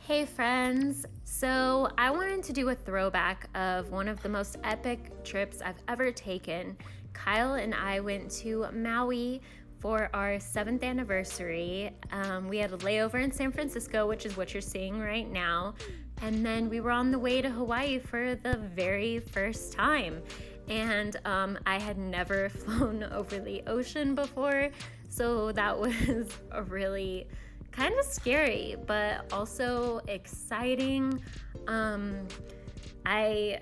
Hey friends! So I wanted to do a throwback of one of the most epic trips I've ever taken. Kyle and I went to Maui for our 7th anniversary. We had a layover in San Francisco, which is what you're seeing right now. And then we were on the way to Hawaii for the very first time. And I had never flown over the ocean before, so that was a really kind of scary, but also exciting. I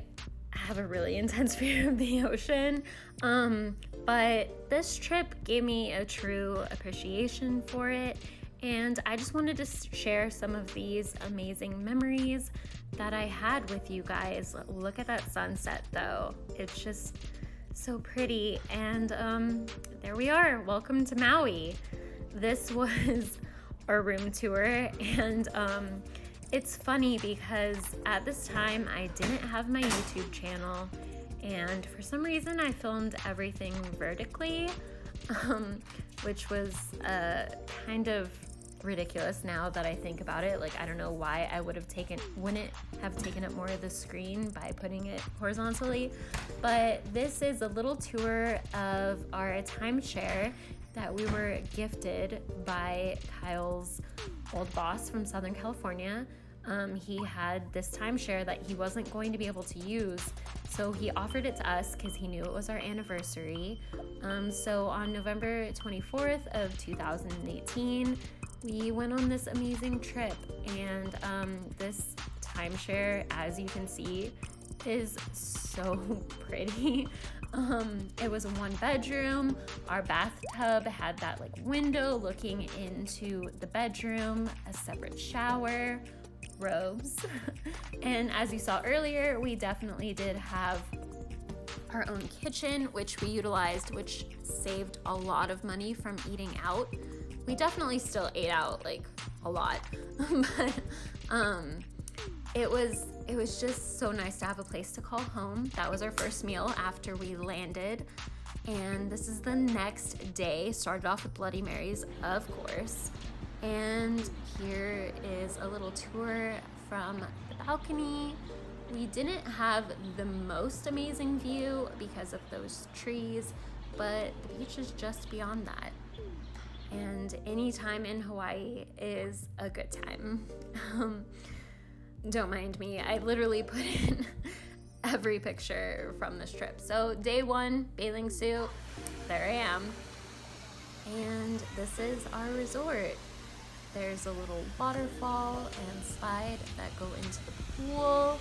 have a really intense fear of the ocean, but this trip gave me a true appreciation for it, and I just wanted to share some of these amazing memories that I had with you guys. Look at that sunset, though. It's just so pretty, and there we are. Welcome to Maui. This was our room tour, and it's funny because at this time I didn't have my YouTube channel, and for some reason I filmed everything vertically, which was kind of ridiculous now that I think about it. Like, I don't know why I wouldn't have taken up more of the screen by putting it horizontally, but this is a little tour of our timeshare that we were gifted by Kyle's old boss from Southern California. He had this timeshare that he wasn't going to be able to use, so he offered it to us because he knew it was our anniversary. So on November 24th of 2018, we went on this amazing trip, and this timeshare, as you can see, is so pretty. It was a 1-bedroom. Our bathtub had that window looking into the bedroom, a separate shower, robes. And as you saw earlier, we definitely did have our own kitchen, which we utilized, which saved a lot of money from eating out. We definitely still ate out a lot, but it was just so nice to have a place to call home. That was our first meal after we landed. And this is the next day. Started off with Bloody Marys, of course. And here is a little tour from the balcony. We didn't have the most amazing view because of those trees, but the beach is just beyond that. And any time in Hawaii is a good time. Don't mind me, I literally put in every picture from this trip. So day 1, bathing suit, there I am. And this is our resort. There's a little waterfall and slide that go into the pool.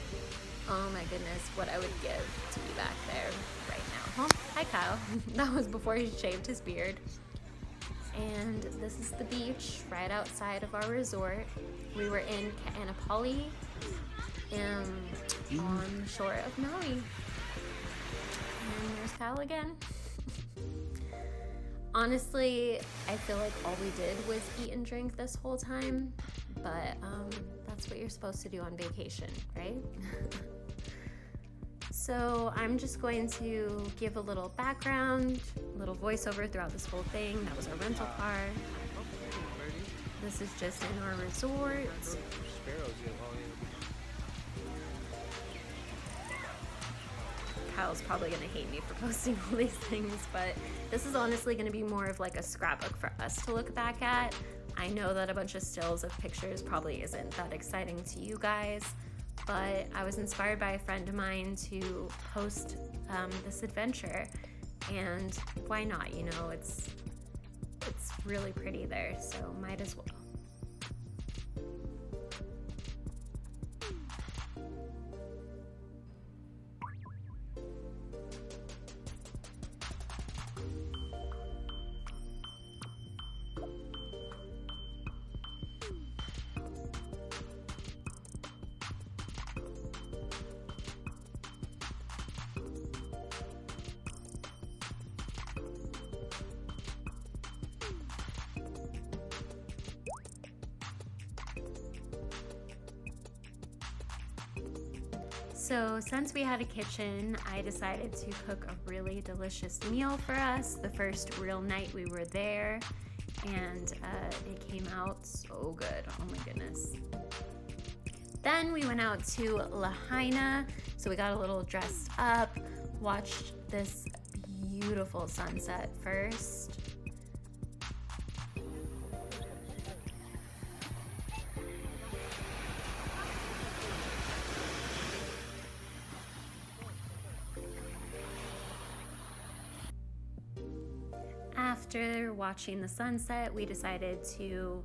Oh my goodness, what I would give to be back there right now. Oh, hi Kyle. That was before he shaved his beard. And this is the beach right outside of our resort. We were in Ka'anapali, on the shore of Maui. And there's Kyle again. Honestly, I feel like all we did was eat and drink this whole time, but that's what you're supposed to do on vacation, right? So I'm just going to give a little background, a little voiceover throughout this whole thing. That was our rental car. This is just in our resort. Kyle's probably gonna hate me for posting all these things, but this is honestly gonna be more of a scrapbook for us to look back at. I know that a bunch of stills of pictures probably isn't that exciting to you guys, but I was inspired by a friend of mine to post this adventure, and why not? It's really pretty there, so might as well. So since we had a kitchen, I decided to cook a really delicious meal for us the first real night we were there, and it came out so good. Oh my goodness. Then we went out to Lahaina, so we got a little dressed up, watched this beautiful sunset first. After watching the sunset, we decided to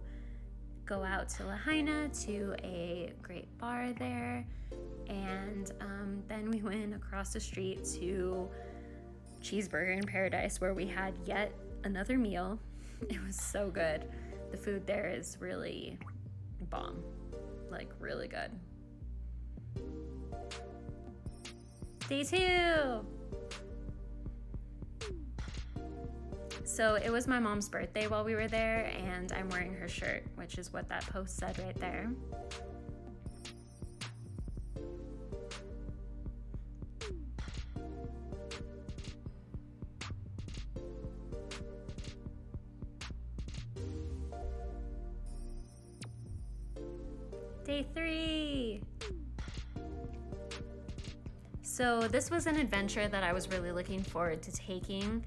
go out to Lahaina to a great bar there, and then we went across the street to Cheeseburger in Paradise, where we had yet another meal. It was so good. The food there is really bomb, like really good. Day 2. So it was my mom's birthday while we were there, and I'm wearing her shirt, which is what that post said right there. Day 3. So this was an adventure that I was really looking forward to taking.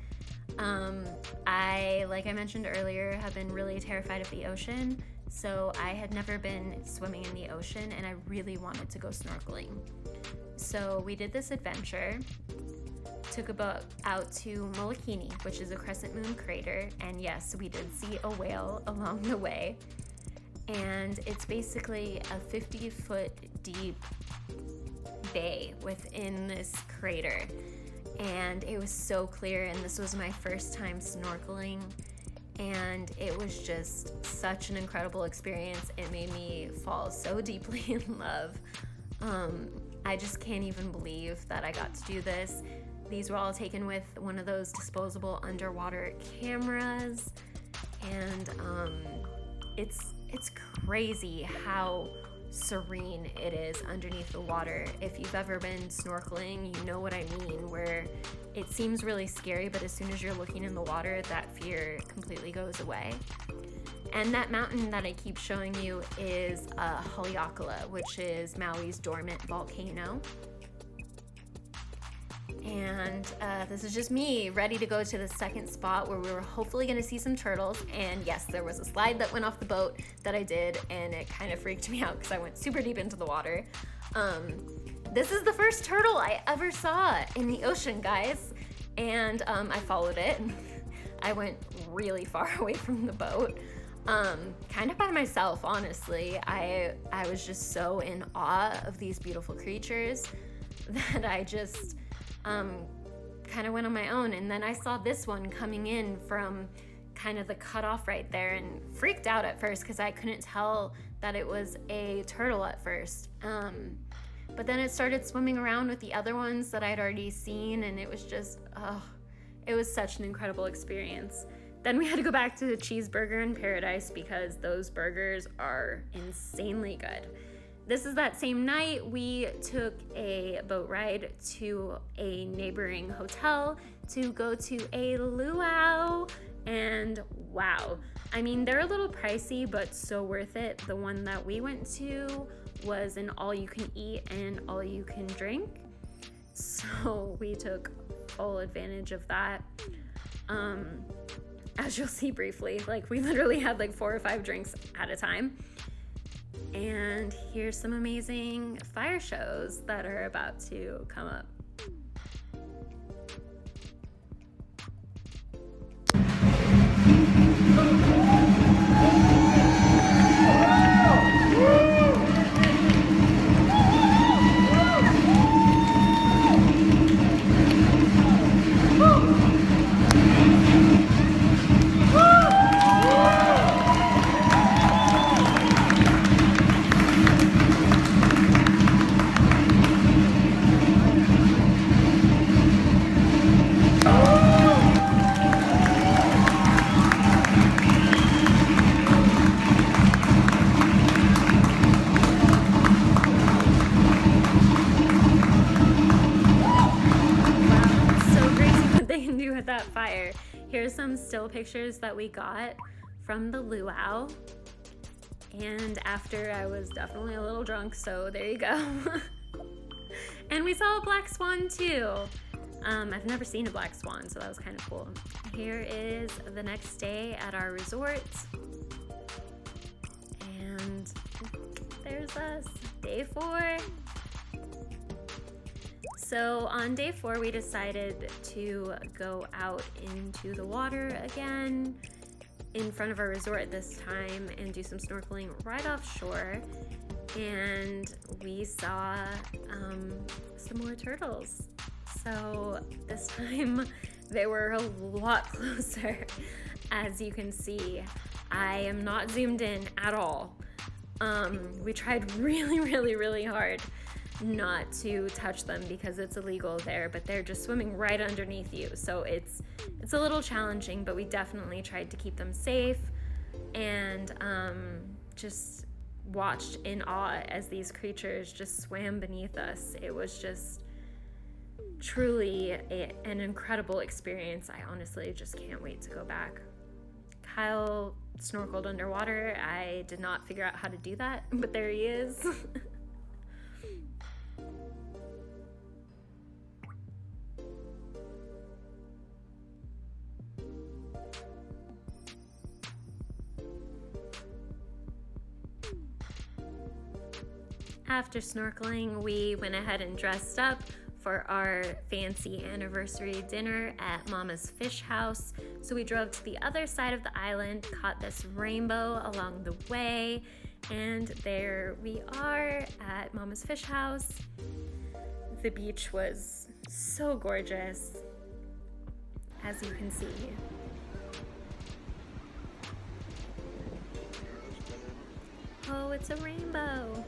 Like I mentioned earlier, have been really terrified of the ocean, so I had never been swimming in the ocean, and I really wanted to go snorkeling. So we did this adventure, took a boat out to Molokini, which is a crescent moon crater, and yes, we did see a whale along the way, and it's basically a 50-foot deep bay within this crater. And it was so clear, and this was my first time snorkeling, and it was just such an incredible experience. It made me fall so deeply in love. I just can't even believe that I got to do this. These were all taken with one of those disposable underwater cameras, and it's crazy how serene it is underneath the water. If you've ever been snorkeling, you know what I mean, where it seems really scary, but as soon as you're looking in the water, that fear completely goes away. And that mountain that I keep showing you is Haleakala, which is Maui's dormant volcano. And this is just me ready to go to the second spot where we were hopefully going to see some turtles. And yes, there was a slide that went off the boat that I did, and it kind of freaked me out because I went super deep into the water. This is the first turtle I ever saw in the ocean, guys, and I followed it. I went really far away from the boat, kind of by myself, honestly. I was just so in awe of these beautiful creatures that I just kind of went on my own. And then I saw this one coming in from kind of the cutoff right there and freaked out at first because I couldn't tell that it was a turtle at first. But then it started swimming around with the other ones that I'd already seen, and it was just, it was such an incredible experience. Then we had to go back to the Cheeseburger in Paradise because those burgers are insanely good. This is that same night we took a boat ride to a neighboring hotel to go to a luau, and wow, I mean, they're a little pricey, but so worth it. The one that we went to was an all-you-can-eat and all-you-can-drink, so we took full advantage of that. As you'll see briefly, like we literally had like 4 or 5 drinks at a time. And here's some amazing fire shows that are about to come up. That fire. Here's some still pictures that we got from the luau, And after, I was definitely a little drunk, so there you go. And we saw a black swan too. I've never seen a black swan, so that was kind of cool. Here is the next day at our resort. And there's us, day 4. So on day 4, we decided to go out into the water again in front of our resort this time and do some snorkeling right offshore. And we saw some more turtles. So this time they were a lot closer. As you can see, I am not zoomed in at all. We tried really hard not to touch them because it's illegal there, but they're just swimming right underneath you. So it's a little challenging, but we definitely tried to keep them safe and just watched in awe as these creatures just swam beneath us. It was just truly an incredible experience. I honestly just can't wait to go back. Kyle snorkeled underwater. I did not figure out how to do that, but there he is. After snorkeling, we went ahead and dressed up for our fancy anniversary dinner at Mama's Fish House. So we drove to the other side of the island, caught this rainbow along the way, and there we are at Mama's Fish House. The beach was so gorgeous, as you can see. Oh, it's a rainbow.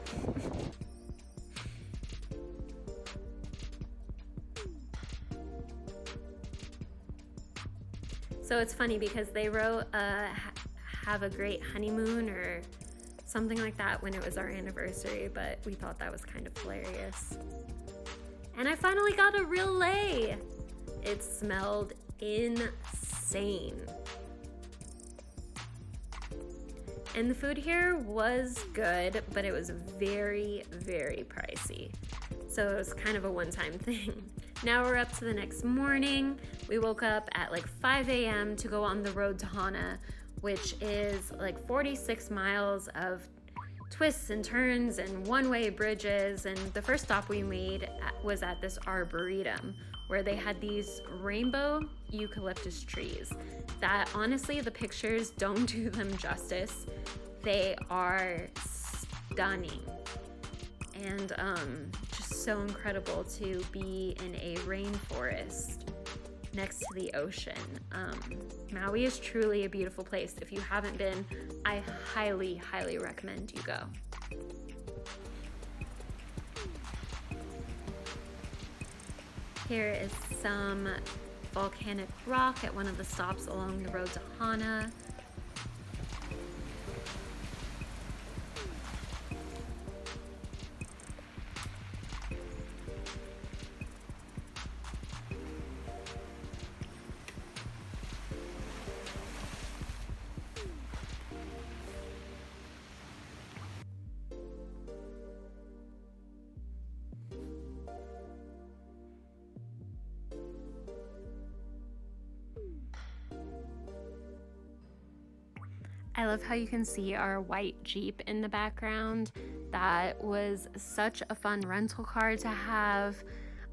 So it's funny because they wrote have a great honeymoon or something like that when it was our anniversary, but we thought that was kind of hilarious. And I finally got a real lei. It smelled insane. And the food here was good, but it was very pricey. So it was kind of a one-time thing. Now we're up to the next morning. We woke up at like 5 a.m. to go on the road to Hana, which is like 46 miles of twists and turns and one-way bridges. And the first stop we made was at this arboretum where they had these rainbow eucalyptus trees that honestly the pictures don't do them justice. They are stunning and just so incredible to be in a rainforest next to the ocean. Maui is truly a beautiful place. If you haven't been, I highly recommend you go. Here is some volcanic rock at one of the stops along the road to Hana. I love how you can see our white Jeep in the background. That was such a fun rental car to have.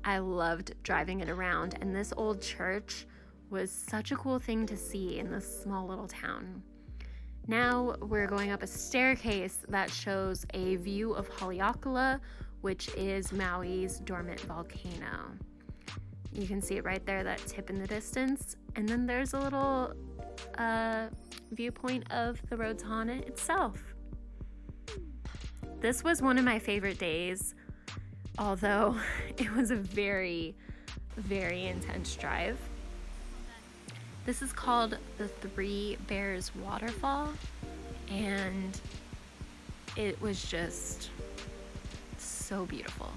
I loved driving it around, and this old church was such a cool thing to see in this small little town. Now we're going up a staircase that shows a view of Haleakala, which is Maui's dormant volcano. You can see it right there, that tip in the distance. And then there's a little viewpoint of the road to Hana itself. This was one of my favorite days, although it was a very intense drive. This is called the Three Bears Waterfall, and it was just so beautiful.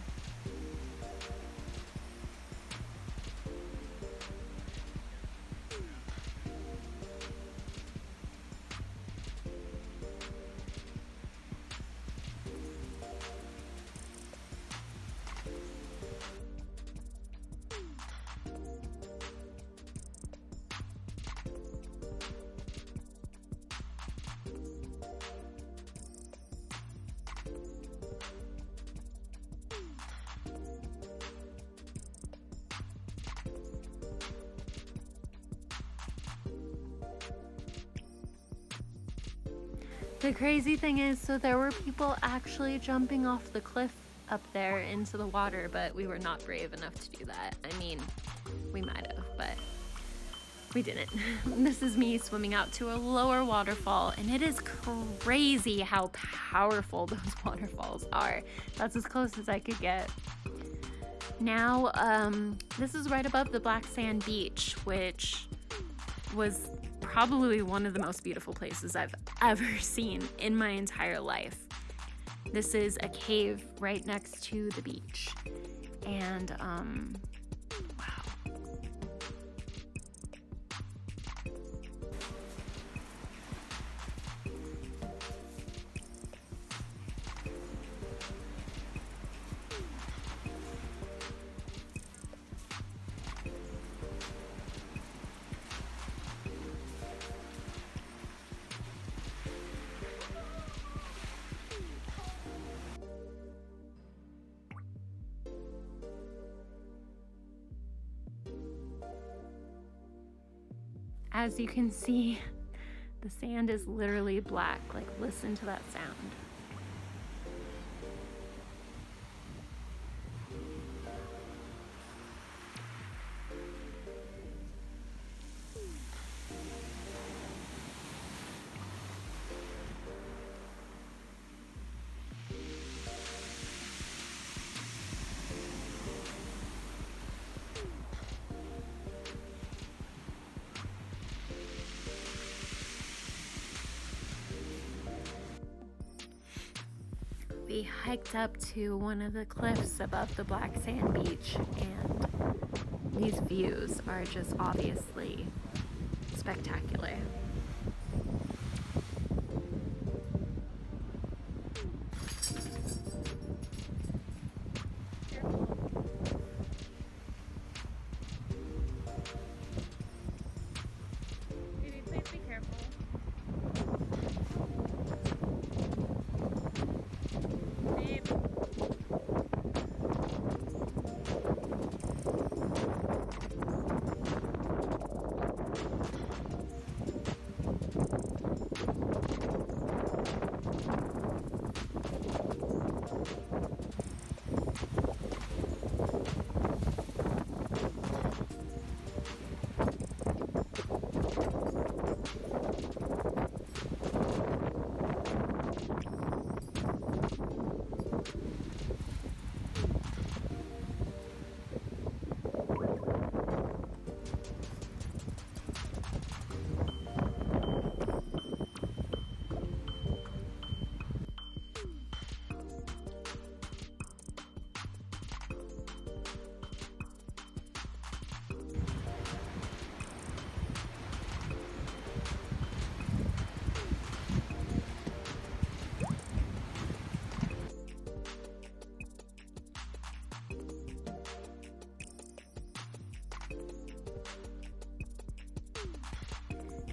The crazy thing is, so there were people actually jumping off the cliff up there into the water, but we were not brave enough to do that. I mean, we might have, but we didn't. This is me swimming out to a lower waterfall, and it is crazy how powerful those waterfalls are. That's as close as I could get. Now, this is right above the black sand beach, which was probably one of the most beautiful places I've ever seen in my entire life. This is a cave right next to the beach. And, wow. As you can see, the sand is literally black. Like, listen to that sound. We hiked up to one of the cliffs above the black sand beach, and these views are just obviously spectacular. Baby, please be careful. Babe.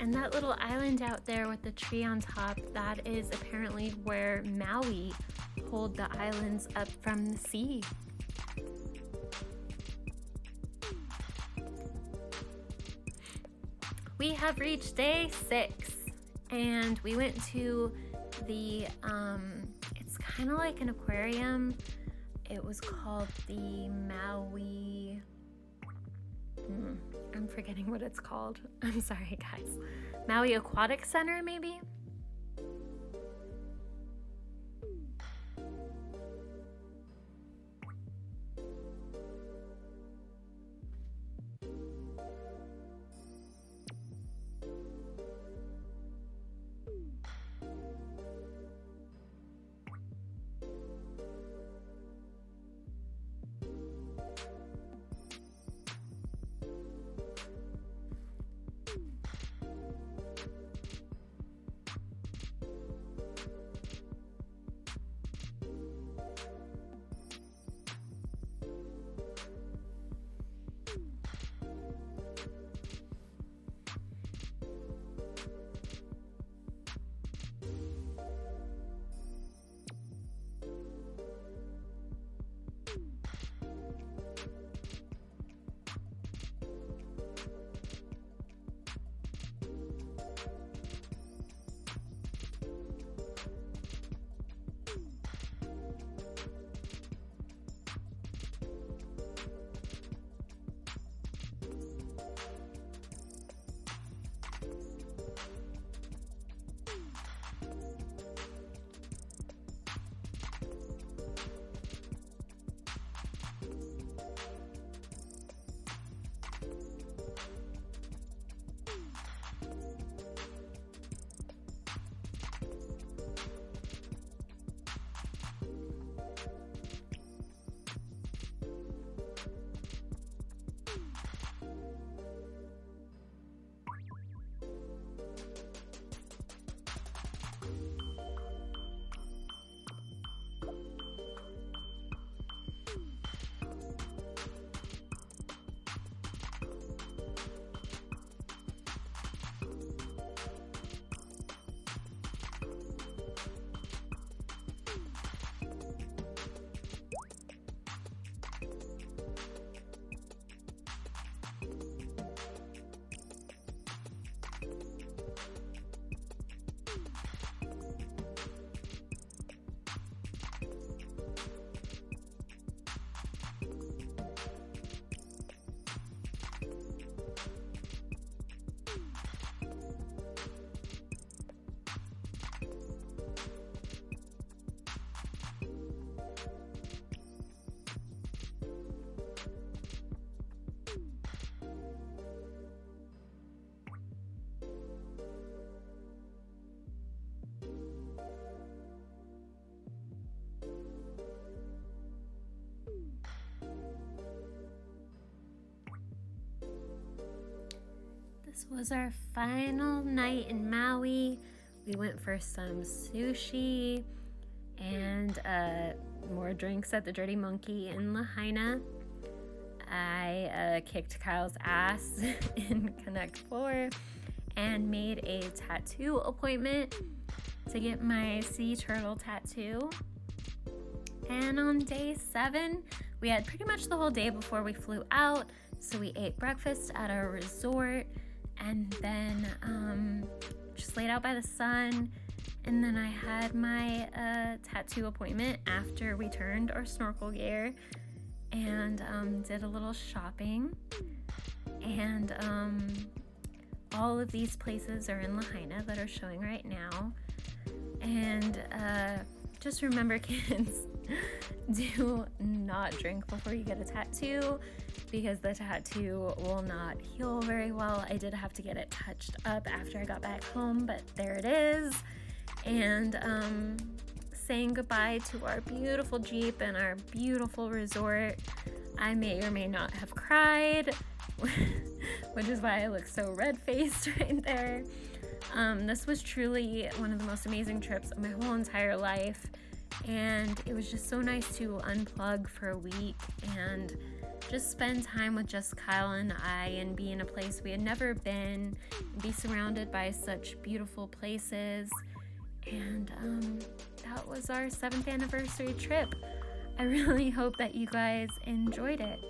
And that little island out there with the tree on top, that is apparently where Maui pulled the islands up from the sea. We have reached day 6, and we went to the, it's kind of like an aquarium. It was called the Maui, I'm forgetting what it's called. I'm sorry, guys. Maui Aquatic Center, maybe? This was our final night in Maui. We went for some sushi and more drinks at the Dirty Monkey in Lahaina. I kicked Kyle's ass in Connect 4 and made a tattoo appointment to get my sea turtle tattoo. And on day 7, we had pretty much the whole day before we flew out, so we ate breakfast at our resort and then just laid out by the sun. And then I had my tattoo appointment after we turned our snorkel gear and did a little shopping. And all of these places are in Lahaina that are showing right now. And just remember, kids, do not drink before you get a tattoo because the tattoo will not heal very well. I did have to get it touched up after I got back home, but there it is. And saying goodbye to our beautiful Jeep and our beautiful resort. I may or may not have cried, which is why I look so red-faced right there. This was truly one of the most amazing trips of my whole entire life, and it was just so nice to unplug for a week and just spend time with just Kyle and I and be in a place we had never been, and be surrounded by such beautiful places. And that was our 7th anniversary trip. I really hope that you guys enjoyed it.